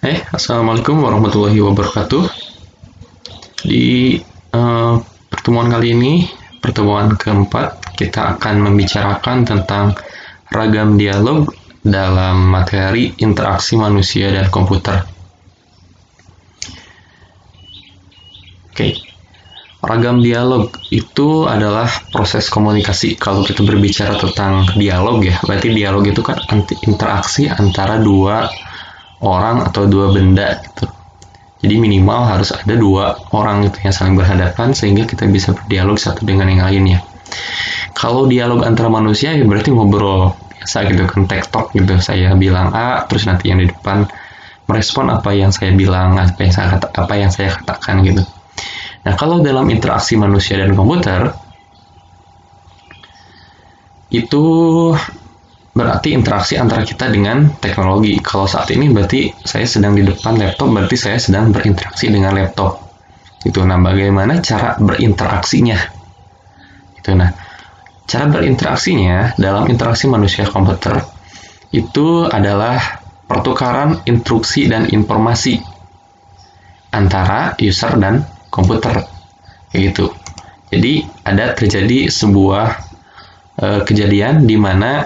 Assalamualaikum warahmatullahi wabarakatuh. Di pertemuan kali ini, pertemuan keempat, kita akan membicarakan tentang ragam dialog dalam materi interaksi manusia dan komputer. Ragam dialog itu adalah proses komunikasi. Kalau kita berbicara tentang dialog ya, berarti dialog itu kan interaksi antara dua orang atau dua benda gitu. Jadi minimal harus ada dua orang itu yang saling berhadapan sehingga kita bisa berdialog satu dengan yang lainnya. Kalau dialog antara manusia ya berarti ngobrol biasa gitu kan, tektok gitu. Saya bilang A, terus nanti yang di depan merespon apa yang saya bilang, apa yang saya katakan gitu. Nah, kalau dalam interaksi manusia dan komputer itu berarti interaksi antara kita dengan teknologi. Kalau saat ini berarti saya sedang di depan laptop, berarti saya sedang berinteraksi dengan laptop. Itu. Nah, bagaimana cara berinteraksinya? Itu. Nah, cara berinteraksinya dalam interaksi manusia komputer itu adalah pertukaran instruksi dan informasi antara user dan komputer. Gitu. Jadi ada terjadi sebuah kejadian di mana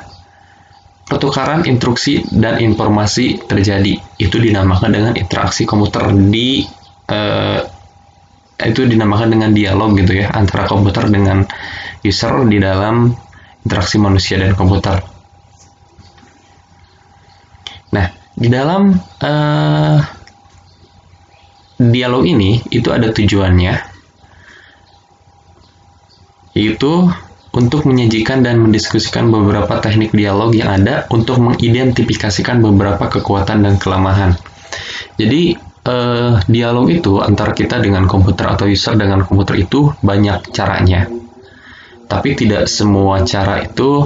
pertukaran instruksi dan informasi terjadi. Itu dinamakan dengan interaksi komputer. Itu dinamakan dengan dialog gitu ya, antara komputer dengan user di dalam interaksi manusia dan komputer. Nah, di dalam dialog ini itu ada tujuannya, yaitu untuk menyajikan dan mendiskusikan beberapa teknik dialog yang ada untuk mengidentifikasikan beberapa kekuatan dan kelemahan. Jadi, dialog itu antara kita dengan komputer atau user dengan komputer itu banyak caranya. Tapi tidak semua cara itu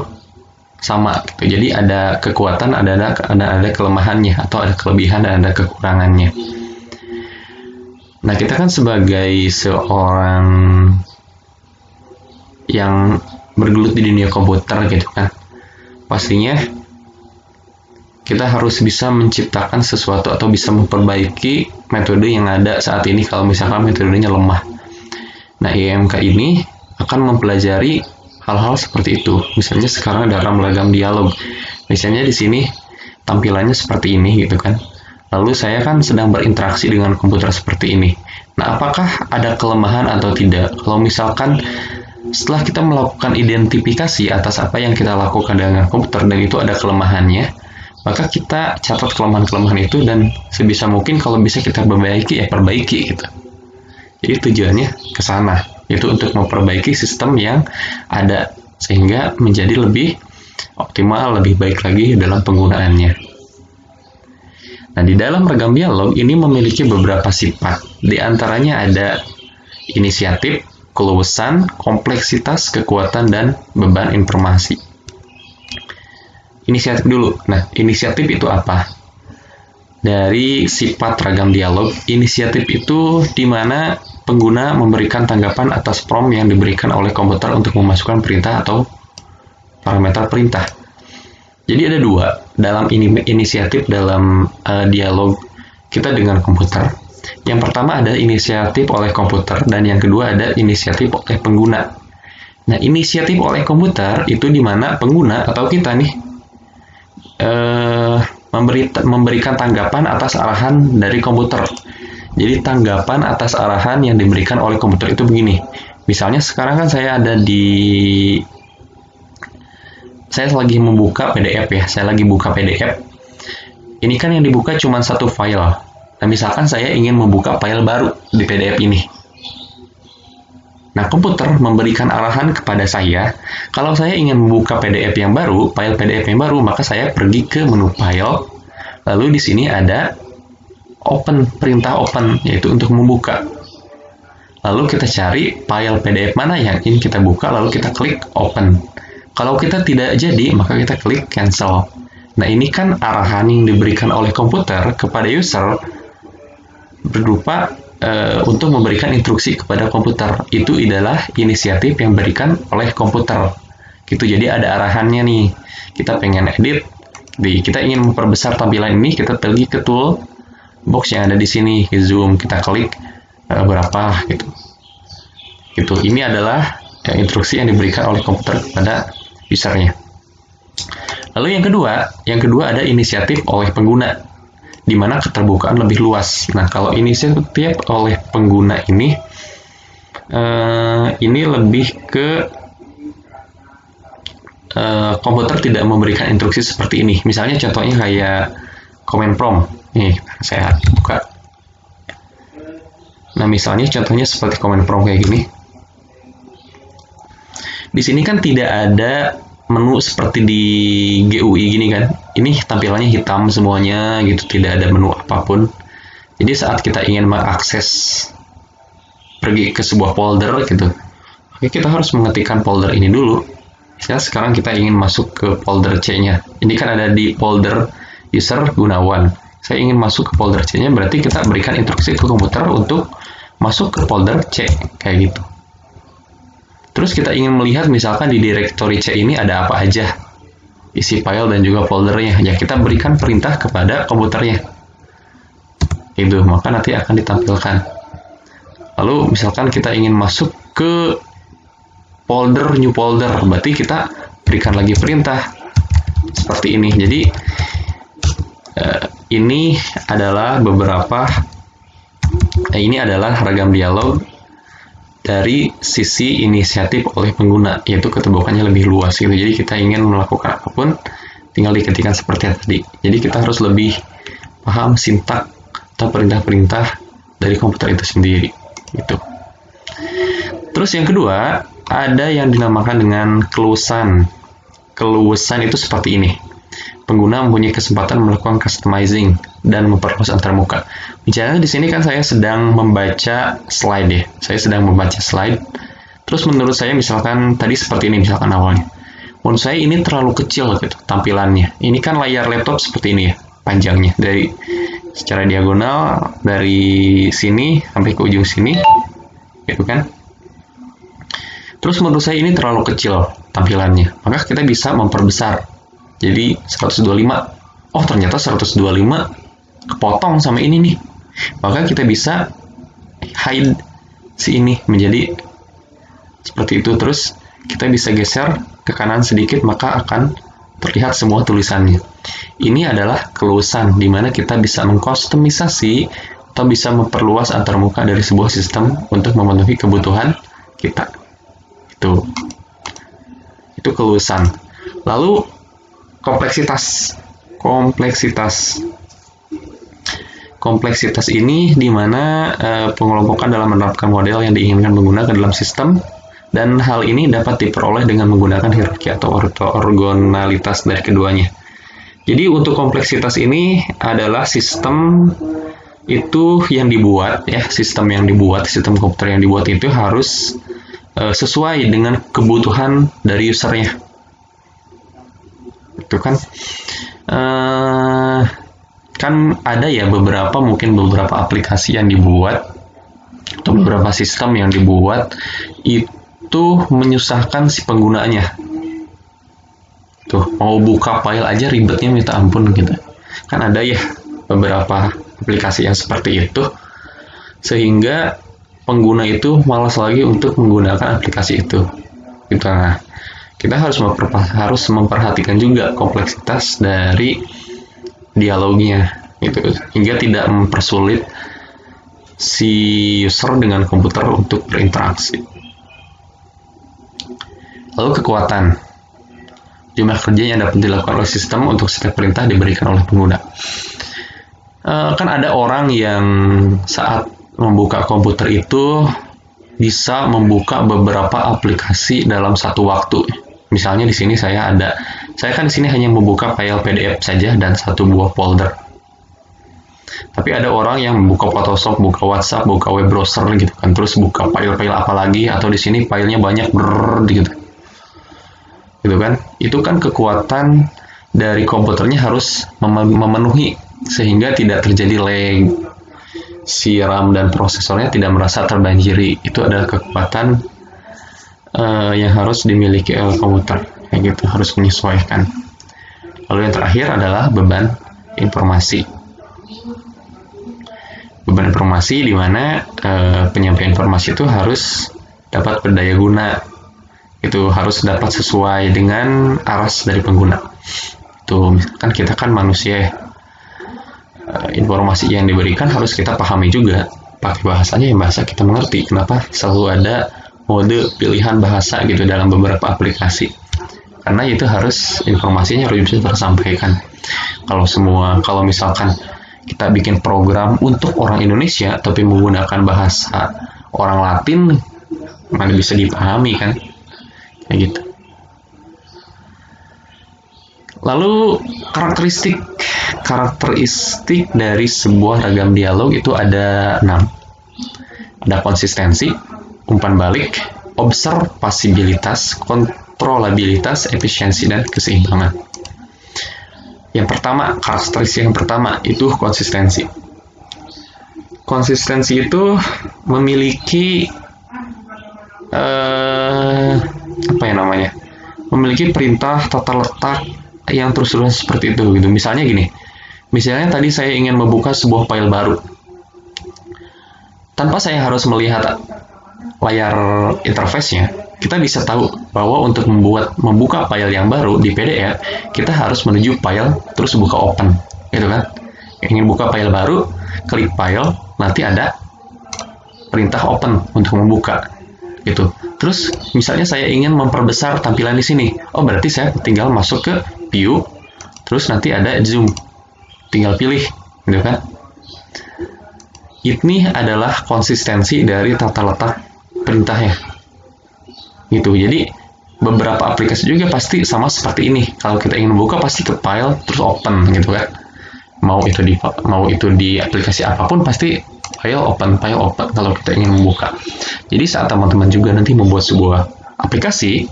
sama gitu. Jadi ada kekuatan, ada kelemahannya, atau ada kelebihan dan ada kekurangannya. Nah, kita kan sebagai seorang yang bergelut di dunia komputer gitu kan, pastinya kita harus bisa menciptakan sesuatu atau bisa memperbaiki metode yang ada saat ini kalau misalkan metodenya lemah. Nah, IMK ini akan mempelajari hal-hal seperti itu. Misalnya sekarang dalam ragam dialog, misalnya di sini tampilannya seperti ini gitu kan. Lalu saya kan sedang berinteraksi dengan komputer seperti ini. Nah, apakah ada kelemahan atau tidak? Kalau misalkan setelah kita melakukan identifikasi atas apa yang kita lakukan dengan komputer dan itu ada kelemahannya, maka kita catat kelemahan-kelemahan itu dan sebisa mungkin kalau bisa kita perbaiki gitu. Jadi tujuannya ke sana, itu untuk memperbaiki sistem yang ada sehingga menjadi lebih optimal, lebih baik lagi dalam penggunaannya. Nah, di dalam ragam dialog ini memiliki beberapa sifat. Di antaranya ada inisiatif, keluasan, kompleksitas, kekuatan, dan beban informasi. Inisiatif dulu. Nah, inisiatif itu apa? Dari sifat ragam dialog, inisiatif itu di mana pengguna memberikan tanggapan atas prompt yang diberikan oleh komputer untuk memasukkan perintah atau parameter perintah. Jadi ada dua dalam inisiatif dalam dialog kita dengan komputer. Yang pertama ada inisiatif oleh komputer dan yang kedua ada inisiatif oleh pengguna. Nah, inisiatif oleh komputer itu di mana pengguna atau kita nih memberikan tanggapan atas arahan dari komputer. Jadi tanggapan atas arahan yang diberikan oleh komputer itu begini. Misalnya sekarang kan saya lagi membuka PDF ya, saya lagi buka PDF. Ini kan yang dibuka cuma satu file. Nah, misalkan saya ingin membuka file baru di PDF ini. Nah, komputer memberikan arahan kepada saya, kalau saya ingin membuka PDF yang baru, file PDF yang baru, maka saya pergi ke menu file, lalu di sini ada open, perintah open, yaitu untuk membuka. Lalu kita cari file PDF mana yang ingin kita buka, lalu kita klik open. Kalau kita tidak jadi, maka kita klik cancel. Nah, ini kan arahan yang diberikan oleh komputer kepada user berupa untuk memberikan instruksi kepada komputer. Itu adalah inisiatif yang diberikan oleh komputer. Gitu, jadi ada arahannya nih. Kita pengen edit, kita ingin memperbesar tampilan ini, kita pergi ke tool, box yang ada di sini, zoom, kita klik berapa gitu. Ini adalah instruksi yang diberikan oleh komputer kepada usernya. Lalu yang kedua ada inisiatif oleh pengguna, di mana keterbukaan lebih luas. Nah, kalau inisiatif oleh pengguna ini lebih ke komputer tidak memberikan instruksi seperti ini. Misalnya contohnya kayak command prompt. Nih, saya buka. Nah, misalnya contohnya seperti command prompt kayak gini. Di sini kan tidak ada menu seperti di GUI gini kan. Ini tampilannya hitam semuanya gitu, tidak ada menu apapun. Jadi saat kita ingin mengakses pergi ke sebuah folder gitu, oke, kita harus mengetikkan folder ini dulu. Misalnya sekarang kita ingin masuk ke folder C-nya. Ini kan ada di folder user Gunawan. Saya ingin masuk ke folder C-nya, berarti kita berikan instruksi ke komputer untuk masuk ke folder C, kayak gitu. Terus kita ingin melihat misalkan di directory C ini ada apa aja, isi file dan juga foldernya. Ya, kita berikan perintah kepada komputernya. Itu, maka nanti akan ditampilkan. Lalu misalkan kita ingin masuk ke folder new folder, berarti kita berikan lagi perintah seperti ini. Jadi ini adalah ragam dialog dari sisi inisiatif oleh pengguna, yaitu keterbukaannya lebih luas gitu. Jadi kita ingin melakukan apapun, tinggal diketikkan seperti tadi. Jadi kita harus lebih paham sintak atau perintah-perintah dari komputer itu sendiri gitu. Terus yang kedua, ada yang dinamakan dengan keluasan. Keluasan itu seperti ini. Pengguna mempunyai kesempatan melakukan customizing dan memperluas antarmuka. Misalnya di sini kan saya sedang membaca slide ya. Saya sedang membaca slide. Terus menurut saya misalkan tadi seperti ini misalkan awalnya. Menurut saya ini terlalu kecil gitu tampilannya. Ini kan layar laptop seperti ini ya, panjangnya dari secara diagonal dari sini sampai ke ujung sini. Gitu kan? Terus menurut saya ini terlalu kecil tampilannya. Maka kita bisa memperbesar. Jadi 125. Oh, ternyata 125 kepotong sama ini nih. Maka kita bisa hide si ini menjadi seperti itu. Terus kita bisa geser ke kanan sedikit, maka akan terlihat semua tulisannya. Ini adalah keluasan di mana kita bisa mengkustomisasi atau bisa memperluas antarmuka dari sebuah sistem untuk memenuhi kebutuhan kita. Itu keluasan. Lalu kompleksitas ini di mana pengelompokan dalam menerapkan model yang diinginkan pengguna ke dalam sistem, dan hal ini dapat diperoleh dengan menggunakan hierarki atau orgonalitas dari keduanya. Jadi untuk kompleksitas ini adalah sistem itu yang dibuat ya, sistem komputer yang dibuat itu harus sesuai dengan kebutuhan dari usernya. Itu kan kan ada ya beberapa aplikasi yang dibuat atau beberapa sistem yang dibuat itu menyusahkan si penggunanya. Tuh, mau buka file aja ribetnya minta ampun gitu. Kan ada ya beberapa aplikasi yang seperti itu, sehingga pengguna itu malas lagi untuk menggunakan aplikasi itu. Gitu. Nah, kita harus memperhatikan juga kompleksitas dari dialognya, gitu, hingga tidak mempersulit si user dengan komputer untuk berinteraksi. Lalu kekuatan. Jumlah kerja yang dapat dilakukan oleh sistem untuk setiap perintah diberikan oleh pengguna. Kan ada orang yang saat membuka komputer itu bisa membuka beberapa aplikasi dalam satu waktu. Misalnya di sini saya kan di sini hanya membuka file PDF saja dan satu buah folder. Tapi ada orang yang membuka Photoshop, buka WhatsApp, buka web browser gitu kan, terus buka file-file apa lagi, atau di sini filenya banyak gitu. Gitu kan? Itu kan kekuatan dari komputernya harus memenuhi sehingga tidak terjadi lag. Si RAM dan prosesornya tidak merasa terbanjiri. Itu adalah kekuatan yang harus dimiliki oleh komputer. Kayak gitu, harus menyesuaikan. Lalu yang terakhir adalah beban informasi. beban informasi di mana penyampaian informasi itu harus dapat berdaya guna, itu harus dapat sesuai dengan aras dari pengguna. Itu kan kita kan manusia, informasi yang diberikan harus kita pahami juga, pakai bahasanya yang bahasa kita mengerti. Kenapa selalu ada mode pilihan bahasa gitu dalam beberapa aplikasi, karena itu harus informasinya harus bisa tersampaikan. Kalau misalkan kita bikin program untuk orang Indonesia tapi menggunakan bahasa orang Latin, mana bisa dipahami kan, kayak gitu. Lalu karakteristik dari sebuah ragam dialog itu ada 6. Ada konsistensi, umpan balik, observasibilitas, kontrolabilitas, efisiensi, dan keseimbangan. Yang pertama, karakteristik yang pertama itu konsistensi. Konsistensi itu memiliki memiliki perintah tata letak yang terus-terusan seperti itu gitu. Misalnya gini. Misalnya tadi saya ingin membuka sebuah file baru. Tanpa saya harus melihat layar interface-nya, kita bisa tahu bahwa untuk membuka file yang baru di PDF, kita harus menuju file, terus buka open, gitu kan? Ingin buka file baru, klik file, nanti ada perintah open untuk membuka, gitu. Terus misalnya saya ingin memperbesar tampilan di sini, berarti saya tinggal masuk ke view, terus nanti ada zoom, tinggal pilih, gitu kan? Ini adalah konsistensi dari tata letak perintahnya. Gitu. Jadi beberapa aplikasi juga pasti sama seperti ini. Kalau kita ingin membuka pasti ke file terus open gitu kan. Mau itu di aplikasi apapun pasti file open kalau kita ingin membuka. Jadi saat teman-teman juga nanti membuat sebuah aplikasi,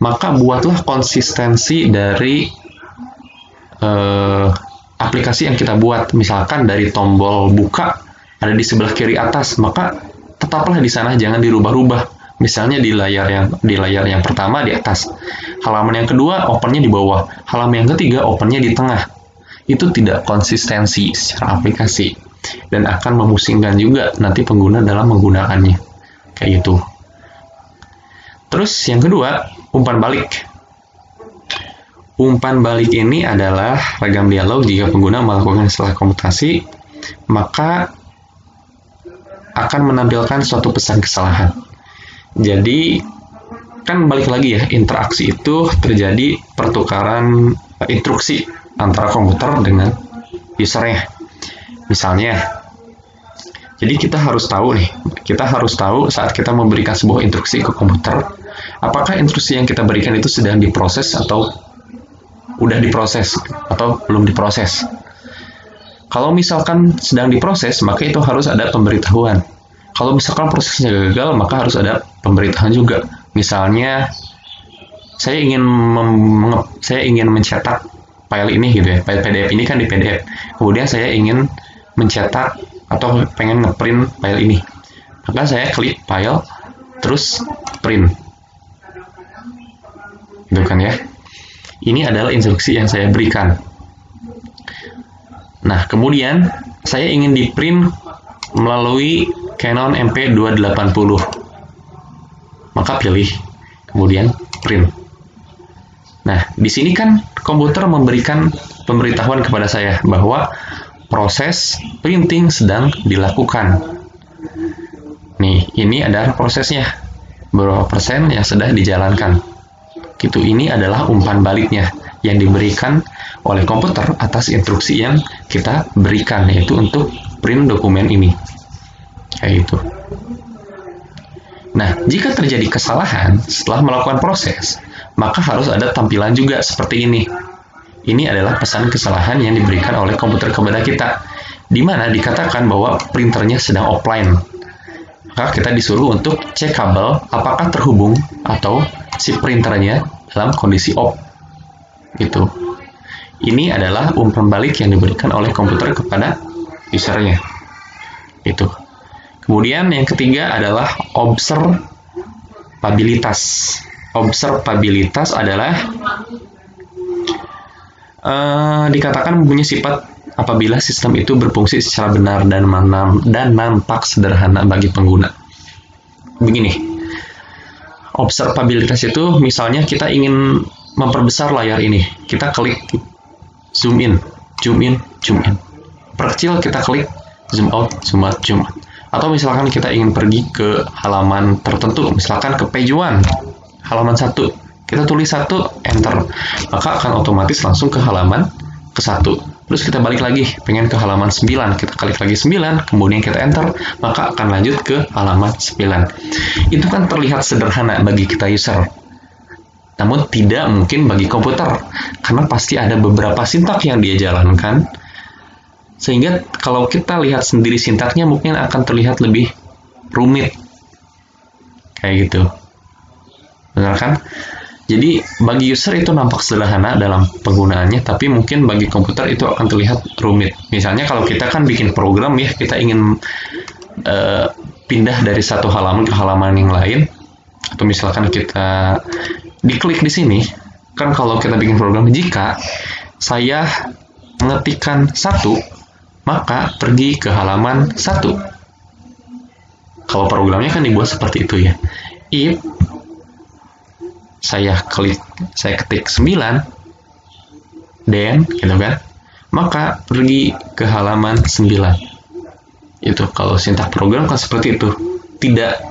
maka buatlah konsistensi dari aplikasi yang kita buat. Misalkan dari tombol buka ada di sebelah kiri atas, maka tetaplah di sana, jangan dirubah-rubah. Misalnya di layar yang pertama di atas, halaman yang kedua opennya di bawah, halaman yang ketiga opennya di tengah. Itu tidak konsistensi secara aplikasi dan akan memusingkan juga nanti pengguna dalam menggunakannya. Kayak gitu. Terus yang kedua, umpan balik. Umpan balik ini adalah ragam dialog jika pengguna melakukan setelah komutasi, maka akan menampilkan suatu pesan kesalahan. Jadi, kan balik lagi ya, interaksi itu terjadi pertukaran instruksi antara komputer dengan usernya. Misalnya, jadi kita harus tahu saat kita memberikan sebuah instruksi ke komputer, apakah instruksi yang kita berikan itu sedang diproses atau udah diproses atau belum diproses. Kalau misalkan sedang diproses, maka itu harus ada pemberitahuan. Kalau misalkan prosesnya gagal, maka harus ada pemberitahuan juga. Misalnya, saya ingin mencetak file ini gitu ya, file PDF ini kan di PDF. Kemudian saya ingin mencetak atau pengen ngeprint file ini. Maka saya klik file, terus print. Gitu kan ya. Ini adalah instruksi yang saya berikan. Nah, kemudian saya ingin di-print melalui Canon MP280. Maka pilih, kemudian print. Nah, di sini kan komputer memberikan pemberitahuan kepada saya bahwa proses printing sedang dilakukan. Nih, ini adalah prosesnya. Berapa persen yang sedang dijalankan. Gitu, ini adalah umpan baliknya yang diberikan oleh komputer atas instruksi yang kita berikan, yaitu untuk print dokumen ini. Kayak gitu. Nah, jika terjadi kesalahan setelah melakukan proses, maka harus ada tampilan juga seperti ini. Ini adalah pesan kesalahan yang diberikan oleh komputer kepada kita, di mana dikatakan bahwa printernya sedang offline. Maka kita disuruh untuk cek kabel apakah terhubung atau si printernya dalam kondisi off. Gitu. Ini adalah umpan balik yang diberikan oleh komputer kepada usernya. Itu. Kemudian yang ketiga adalah observabilitas. Observabilitas adalah dikatakan mempunyai sifat apabila sistem itu berfungsi secara benar dan nampak sederhana bagi pengguna. Begini, observabilitas itu misalnya kita ingin memperbesar layar ini, kita klik zoom in, perkecil kita klik zoom out. Atau misalkan kita ingin pergi ke halaman tertentu, misalkan ke page 1, halaman 1, kita tulis 1, enter, maka akan otomatis langsung ke halaman ke 1. Terus kita balik lagi, pengen ke halaman 9, kita klik lagi 9, kemudian kita enter, maka akan lanjut ke halaman 9. Itu kan terlihat sederhana bagi kita user, namun tidak mungkin bagi komputer, karena pasti ada beberapa sintak yang dia jalankan, sehingga kalau kita lihat sendiri sintaknya mungkin akan terlihat lebih rumit. Kayak gitu. Benar kan? Jadi bagi user itu nampak sederhana dalam penggunaannya, tapi mungkin bagi komputer itu akan terlihat rumit. Misalnya kalau kita kan bikin program ya, kita ingin pindah dari satu halaman ke halaman yang lain, atau misalkan kita diklik di sini, kan kalau kita bikin program, jika saya mengetikkan 1, maka pergi ke halaman 1. Kalau programnya kan dibuat seperti itu ya. If saya ketik 9, then gitu kan, maka pergi ke halaman 9. Itu kalau sintak program kan seperti itu, tidak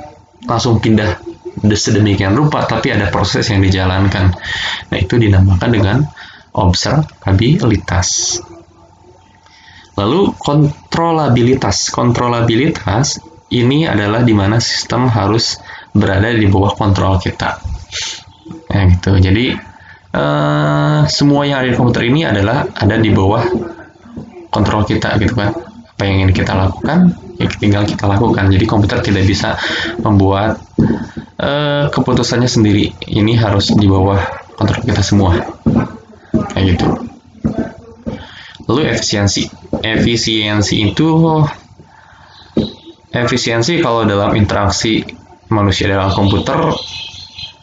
langsung pindah sedemikian rupa, tapi ada proses yang dijalankan. Nah, itu dinamakan dengan observabilitas. Lalu kontrolabilitas. Kontrolabilitas ini adalah di mana sistem harus berada di bawah kontrol kita. Nah, gitu. Jadi semua yang ada di komputer ini adalah ada di bawah kontrol kita, gitu kan. Apa yang ingin kita lakukan, ya tinggal kita lakukan. Jadi komputer tidak bisa membuat keputusannya sendiri. Ini harus di bawah kontrol kita semua. Kayak gitu. Lalu efisiensi. Efisiensi kalau dalam interaksi manusia dalam komputer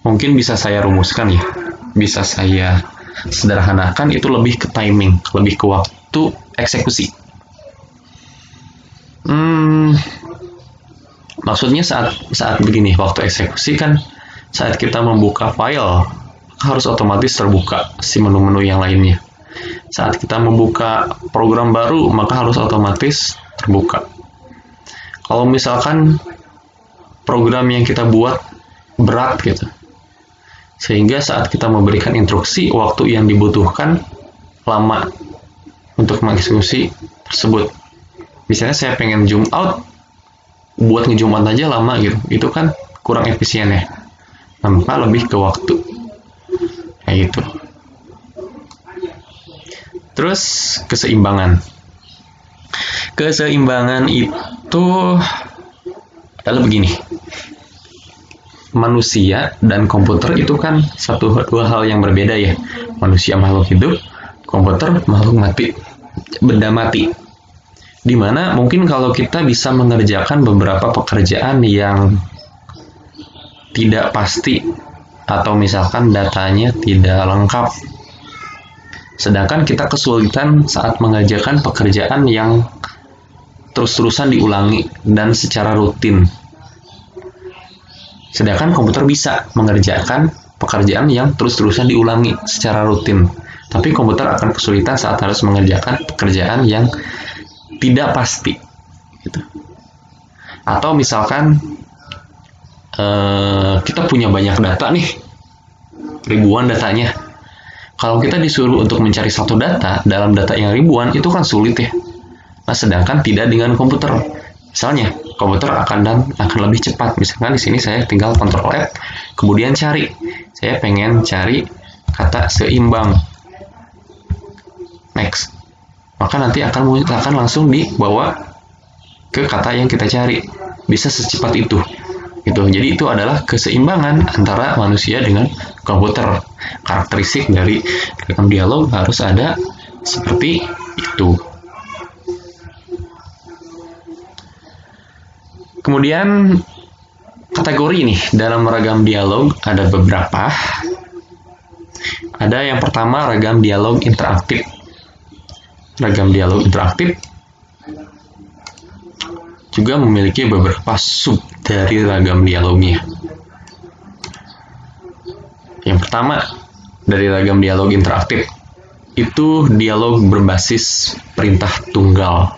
mungkin bisa saya rumuskan ya, bisa saya sederhanakan, itu lebih ke timing, lebih ke waktu eksekusi. Maksudnya saat begini, waktu eksekusi kan saat kita membuka file harus otomatis terbuka si menu-menu yang lainnya. Saat kita membuka program baru, maka harus otomatis terbuka. Kalau misalkan program yang kita buat berat gitu, sehingga saat kita memberikan instruksi, waktu yang dibutuhkan lama untuk mengeksekusi tersebut. Misalnya saya pengen zoom out, buat nge-zoom out aja lama gitu, itu kan kurang efisien ya. Nah, maka lebih ke waktu. Kayak gitu. Terus keseimbangan. Keseimbangan itu adalah begini. Manusia dan komputer itu kan dua hal yang berbeda ya. Manusia makhluk hidup, komputer makhluk mati, benda mati. Dimana mungkin kalau kita bisa mengerjakan beberapa pekerjaan yang tidak pasti, atau misalkan datanya tidak lengkap, sedangkan kita kesulitan saat mengerjakan pekerjaan yang terus-terusan diulangi dan secara rutin. Sedangkan komputer bisa mengerjakan pekerjaan yang terus-terusan diulangi secara rutin. Tapi komputer akan kesulitan saat harus mengerjakan pekerjaan yang tidak pasti. Gitu. Atau misalkan kita punya banyak data nih, ribuan datanya. Kalau kita disuruh untuk mencari satu data dalam data yang ribuan, itu kan sulit ya. Nah, sedangkan tidak dengan komputer. Misalnya, komputer akan lebih cepat. Misalkan di sini saya tinggal Ctrl F, kemudian cari. Saya pengen cari kata seimbang. Next. Maka nanti akan langsung dibawa ke kata yang kita cari. Bisa secepat itu. Gitu. Jadi itu adalah keseimbangan antara manusia dengan komputer. Karakteristik dari rekam dialog harus ada seperti itu. Kemudian kategori nih dalam rekam dialog ada beberapa. Ada yang pertama rekam dialog interaktif. ragam dialog interaktif juga memiliki beberapa sub dari ragam dialognya. Yang pertama, dari ragam dialog interaktif, itu dialog berbasis perintah tunggal.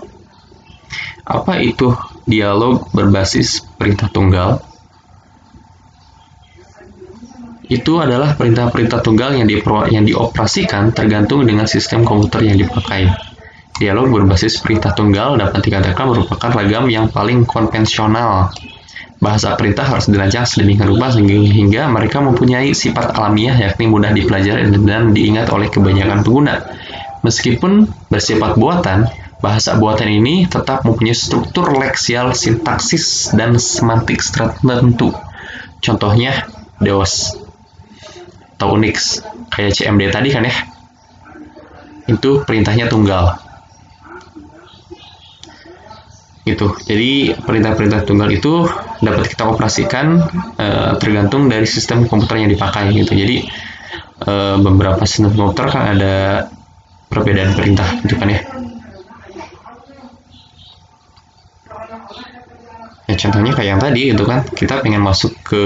Apa itu dialog berbasis perintah tunggal? Itu adalah perintah-perintah tunggal yang dioperasikan tergantung dengan sistem komputer yang dipakai. Dialog berbasis perintah tunggal dapat dikatakan merupakan ragam yang paling konvensional. Bahasa perintah harus dirancang sedemikian rupa sehingga mereka mempunyai sifat alamiah, yakni mudah dipelajari dan diingat oleh kebanyakan pengguna. Meskipun bersifat buatan, bahasa buatan ini tetap mempunyai struktur leksial, sintaksis, dan semantik tertentu. Contohnya DOS atau Unix, kayak CMD tadi kan ya, itu perintahnya tunggal. Gitu. Jadi perintah-perintah tunggal itu dapat kita operasikan tergantung dari sistem komputer yang dipakai gitu. Jadi beberapa sistem komputer kan ada perbedaan perintah gitu kan ya. Ya contohnya kayak yang tadi gitu kan, kita pengen masuk ke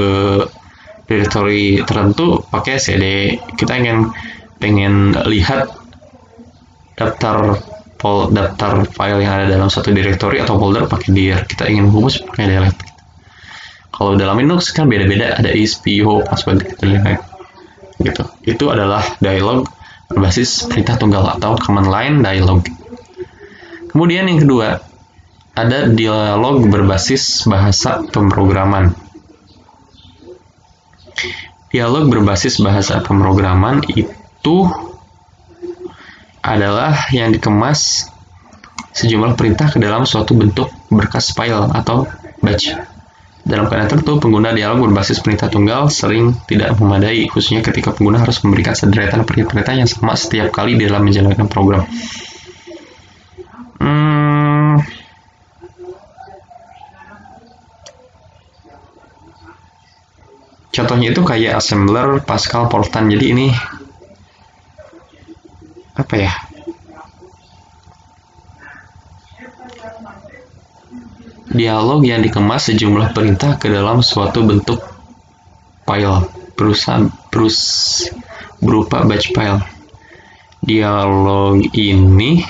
directory tertentu pakai CD, kita pengen lihat daftar file yang ada dalam satu directory atau folder pakai dir, kita ingin menghapus pakai delete. Kalau dalam Linux kan beda-beda, ada ISP, password gitu. Itu adalah dialog berbasis perintah tunggal atau command line dialog. Kemudian yang kedua, ada dialog berbasis bahasa pemrograman. Dialog berbasis bahasa pemrograman itu adalah yang dikemas sejumlah perintah ke dalam suatu bentuk berkas file atau batch. Dalam keadaan tertentu, pengguna dialog berbasis perintah tunggal sering tidak memadai, khususnya ketika pengguna harus memberikan sederetan perintah yang sama setiap kali dalam menjalankan program. Contohnya itu kayak assembler, Pascal, Fortran. Jadi ini apa ya? Dialog yang dikemas sejumlah perintah ke dalam suatu bentuk file berupa batch file. Dialog ini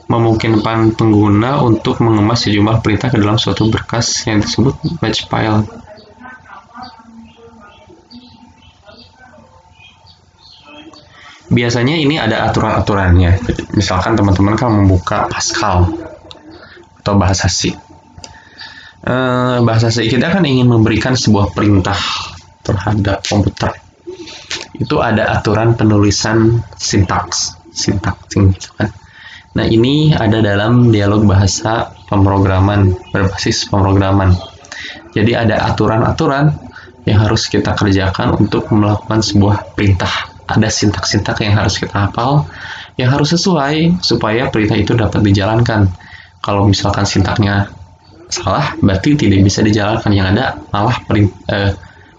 memungkinkan pengguna untuk mengemas sejumlah perintah ke dalam suatu berkas yang disebut batch file. Biasanya ini ada aturan-aturannya. Misalkan teman-teman kan membuka Pascal atau bahasa C. Bahasa C kita kan ingin memberikan sebuah perintah terhadap komputer. Itu ada aturan penulisan sintaks gitu kan. Nah, ini ada dalam dialog bahasa pemrograman, berbasis pemrograman. Jadi ada aturan-aturan yang harus kita kerjakan untuk melakukan sebuah perintah. Ada sintak-sintak yang harus kita hafal, yang harus sesuai supaya perintah itu dapat dijalankan. Kalau misalkan sintaknya salah, berarti tidak bisa dijalankan. Yang ada malah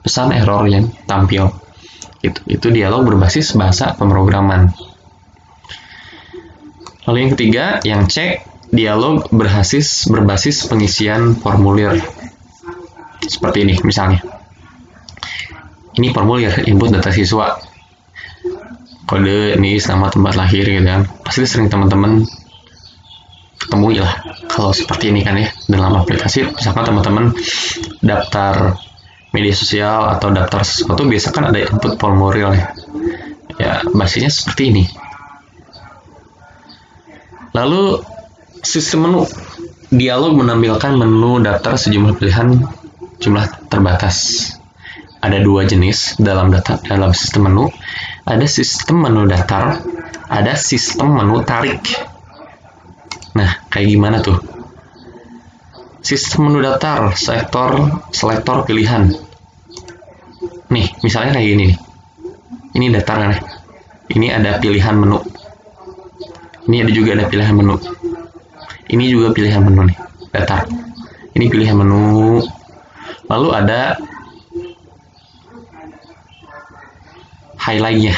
pesan error yang tampil. Itu dialog berbasis bahasa pemrograman. Lalu yang ketiga, yang C, dialog berbasis pengisian formulir. Seperti ini misalnya. Ini formulir input data siswa. Kode ini nama tempat lahir gitu kan. Pasti sering teman-teman ketemu lah kalau seperti ini kan ya, dalam aplikasi. Misalkan teman-teman daftar media sosial atau daftar sesuatu, biasa kan ada input formulir ya. Ya, basinya seperti ini. Lalu sistem menu. Dialog menampilkan menu daftar sejumlah pilihan jumlah terbatas. Ada dua jenis dalam sistem menu. Ada sistem menu datar, ada sistem menu tarik. Nah, kayak gimana tuh? Sistem menu datar, selektor pilihan. Nih, misalnya kayak gini nih. Ini datar kan ya? Ini ada pilihan menu. Ini juga ada pilihan menu. Ini juga pilihan menu nih, datar. Ini pilihan menu. Lalu ada highlight-nya,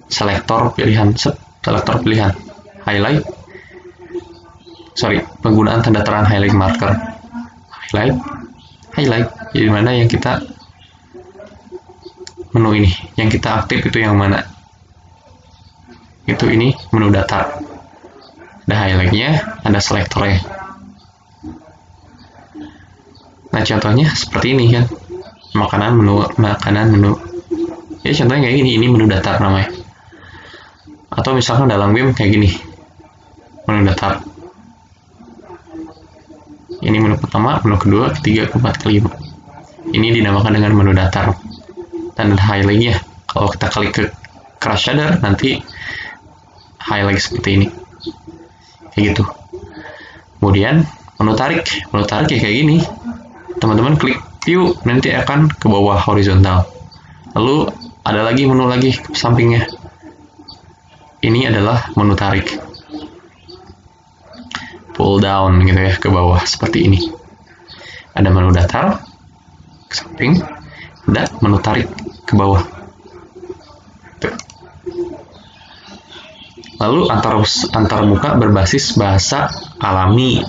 selektor pilihan. highlight, penggunaan tanda terang highlight marker, highlight, jadi mana yang kita menu ini, yang kita aktif itu yang mana? Itu ini menu datar, ada highlightnya, ada selektornya. Nah contohnya seperti ini kan, makanan menu. Ya contohnya kayak gini, ini menu datar namanya. Atau misalkan dalam game kayak gini, menu datar. Ini menu pertama, menu kedua, ketiga, keempat, kelima. Ini dinamakan dengan menu datar. Dan ada highlightnya. Kalau kita klik ke crush shader, nanti highlight seperti ini. Kayak gitu. Kemudian menu tarik ya kayak gini. Teman-teman klik view, nanti akan ke bawah horizontal. Lalu ada lagi menu lagi ke sampingnya. Ini adalah menu tarik, pull down gitu ya, ke bawah seperti ini. Ada menu datar ke samping, ada menu tarik ke bawah. Tuh. Lalu antar muka berbasis bahasa alami.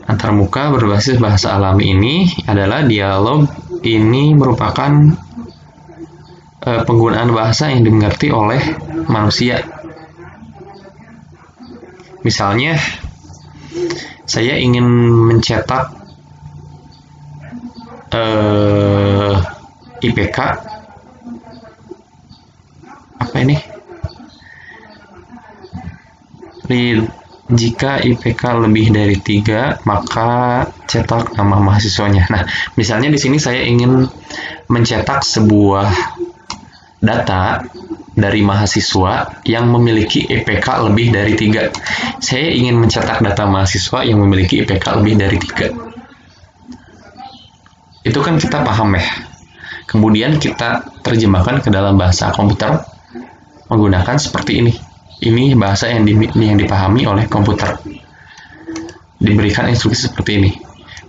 Antar muka berbasis bahasa alami ini adalah dialog. Ini merupakan penggunaan bahasa yang dimengerti oleh manusia. Misalnya, saya ingin mencetak IPK apa ini? Jika IPK lebih dari 3, maka cetak nama mahasiswanya. Nah, misalnya di sini saya ingin mencetak sebuah data dari mahasiswa yang memiliki IPK lebih dari 3. Saya ingin mencetak data mahasiswa yang memiliki IPK lebih dari 3. Itu kan kita paham ya. Kemudian kita terjemahkan ke dalam bahasa komputer menggunakan seperti ini. Ini bahasa yang dipahami oleh komputer. Diberikan instruksi seperti ini.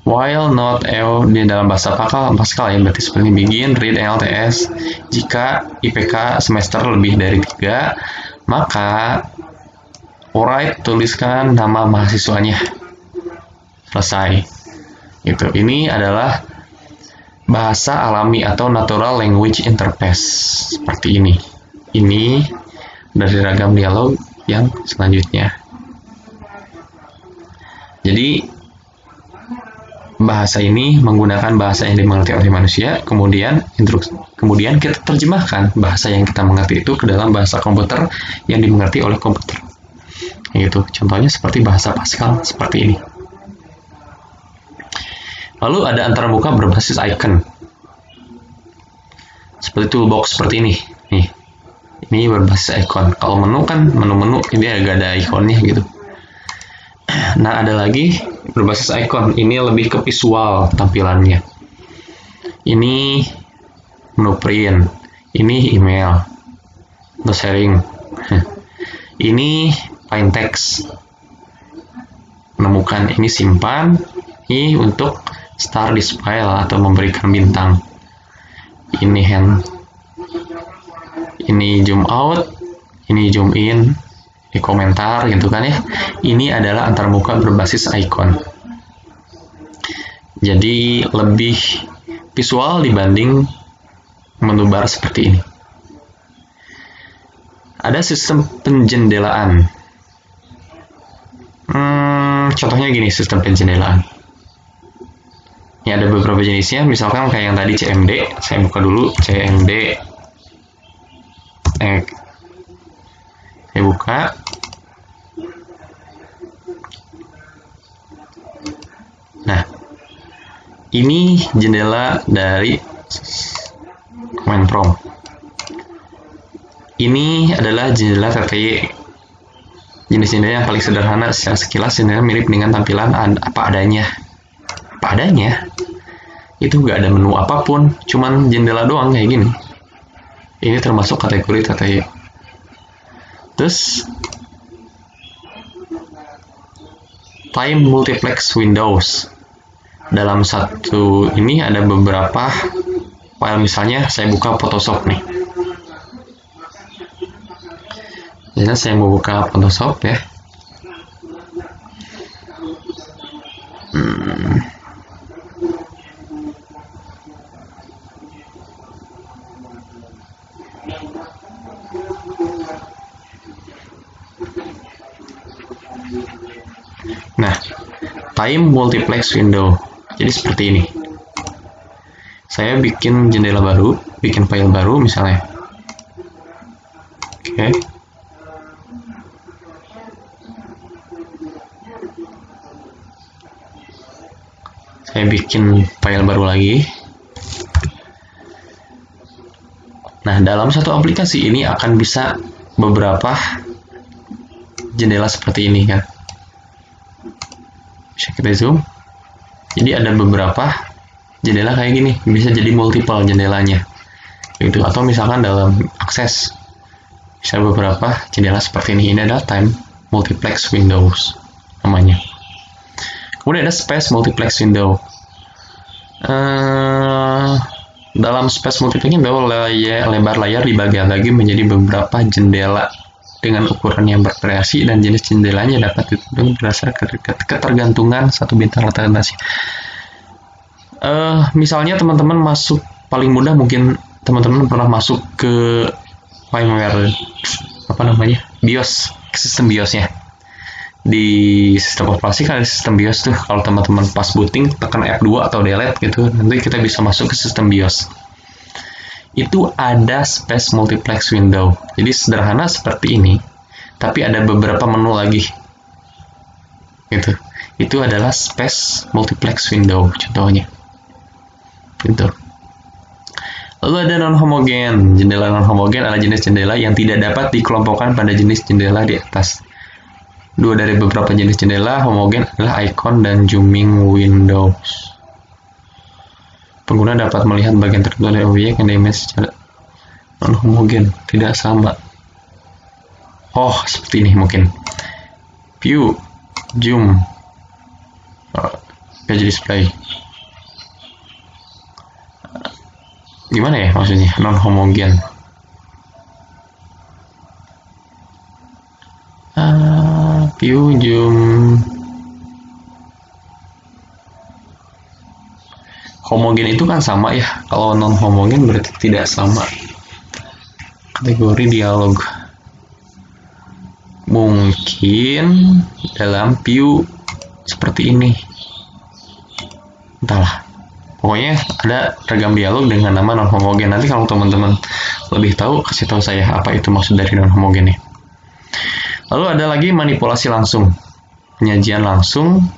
While not di dalam bahasa Pascal ya, berarti seperti ini. Begin read LTS. Jika IPK semester lebih dari 3, maka alright, tuliskan nama mahasiswanya. Selesai. Gitu. Ini adalah bahasa alami atau natural language interface seperti ini. Ini dari ragam dialog yang selanjutnya. Jadi bahasa ini menggunakan bahasa yang dimengerti oleh manusia, kemudian kita terjemahkan bahasa yang kita mengerti itu ke dalam bahasa komputer yang dimengerti oleh komputer. Gitu. Contohnya seperti bahasa Pascal seperti ini. Lalu ada antarmuka berbasis icon. Seperti toolbox seperti ini. Nih. Ini berbasis icon. Kalau menu kan menu ini agak ada ikonnya gitu. Nah, ada lagi berbasis icon. Ini lebih ke visual tampilannya. Ini menu print. Ini email. Untuk sharing. Ini find text. Menemukan. Ini simpan. Ini untuk start this file atau memberikan bintang. Ini hand. Ini zoom out. Ini zoom in. Di komentar gitu kan ya. Ini adalah antarmuka berbasis icon. Jadi lebih visual dibanding menu bar seperti ini. Ada sistem penjendelaan. Contohnya gini sistem penjendelaan. Ini ada beberapa jenisnya, misalkan kayak yang tadi CMD. Saya buka dulu CMD. Saya buka. Nah, ini jendela dari command prompt. Ini adalah jendela TTY. Jenis jendela yang paling sederhana, secara sekilas jendela mirip dengan tampilan apa adanya. Apa adanya? Itu nggak ada menu apapun, cuman jendela doang kayak gini. Ini termasuk kategori TTY. Terus time multiplex windows. Dalam satu ini ada beberapa file, misalnya saya buka Photoshop nih. Biasanya saya mau buka Photoshop ya. Nah, time multiplex window. Jadi seperti ini. Saya bikin jendela baru, bikin file baru misalnya. Oke. Saya bikin file baru lagi. Nah, dalam satu aplikasi ini akan bisa beberapa jendela seperti ini kan. Bisa kita zoom. Jadi ada beberapa jendela kayak gini, bisa jadi multiple jendelanya. Gitu. Atau misalkan dalam akses bisa beberapa jendela seperti ini. Ini adalah time multiplex windows namanya. Kemudian ada space multiplex window. Dalam space multiplex window, lebar layar dibagi menjadi beberapa jendela dengan ukuran yang bervariasi dan jenis jendelanya dapat ditentukan berdasarkan ketergantungan satu bintang representasi. Misalnya teman-teman masuk, paling mudah mungkin teman-teman pernah masuk ke firmware BIOS, sistem BIOS-nya. Di sistem operasi kan ada sistem BIOS tuh. Kalau teman-teman pas booting tekan F2 atau delete gitu, nanti kita bisa masuk ke sistem BIOS. Itu ada space multiplex window. Jadi sederhana seperti ini, tapi ada beberapa menu lagi. Gitu. Itu adalah space multiplex window contohnya. Gitu. Lalu ada non-homogen. Jendela non-homogen adalah jenis jendela yang tidak dapat dikelompokkan pada jenis jendela di atas. Dua dari beberapa jenis jendela homogen adalah icon dan zooming windows. Pengguna dapat melihat bagian tertentu dari objek yang diimage secara non-homogen, tidak sama. Oh, seperti ini mungkin. View, zoom, page display. Gimana ya maksudnya non-homogen? View, zoom. Homogen itu kan sama ya. Kalau non-homogen berarti tidak sama. Kategori dialog. Mungkin dalam view seperti ini. Entahlah. Pokoknya ada ragam dialog dengan nama non-homogen. Nanti kalau teman-teman lebih tahu, kasih tahu saya apa itu maksud dari non-homogen ya. Lalu ada lagi manipulasi langsung. Penyajian langsung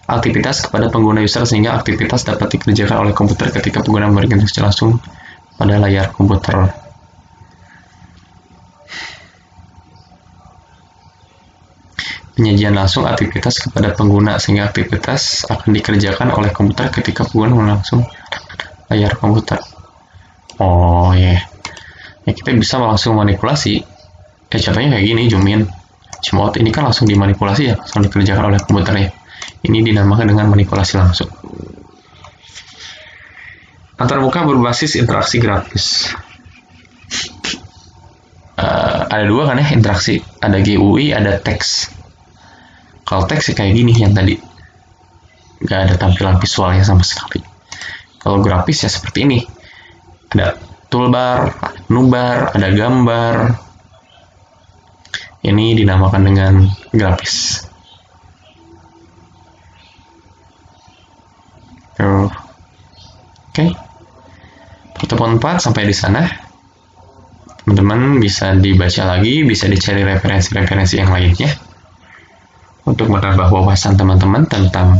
aktivitas kepada pengguna user sehingga aktivitas dapat dikerjakan oleh komputer ketika pengguna memberikan instruksi langsung pada layar komputer. Penyajian langsung aktivitas kepada pengguna sehingga aktivitas akan dikerjakan oleh komputer ketika pengguna langsung layar komputer. Oh ya, kita bisa langsung manipulasi. Contohnya kayak gini, zoom in, zoom out. Ini kan langsung dimanipulasi ya, langsung dikerjakan oleh komputer ya. Ini dinamakan dengan manipulasi langsung. Antarmuka berbasis interaksi grafis. Ada dua kan ya interaksi, ada GUI, ada teks. Kalau teks sih kayak gini yang tadi, nggak ada tampilan visualnya sama sekali. Kalau grafis ya seperti ini, ada toolbar, ada menu bar, ada gambar. Ini dinamakan dengan grafis. Oke. Pertemuan 4 sampai di sana. Teman-teman bisa dibaca lagi, bisa dicari referensi-referensi yang lainnya untuk menambah wawasan teman-teman tentang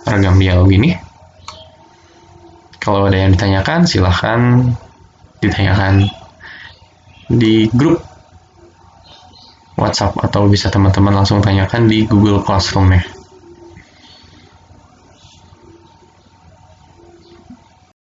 ragam dialog ini. Kalau ada yang ditanyakan, silahkan ditanyakan di grup WhatsApp atau bisa teman-teman langsung tanyakan di Google Classroom ya.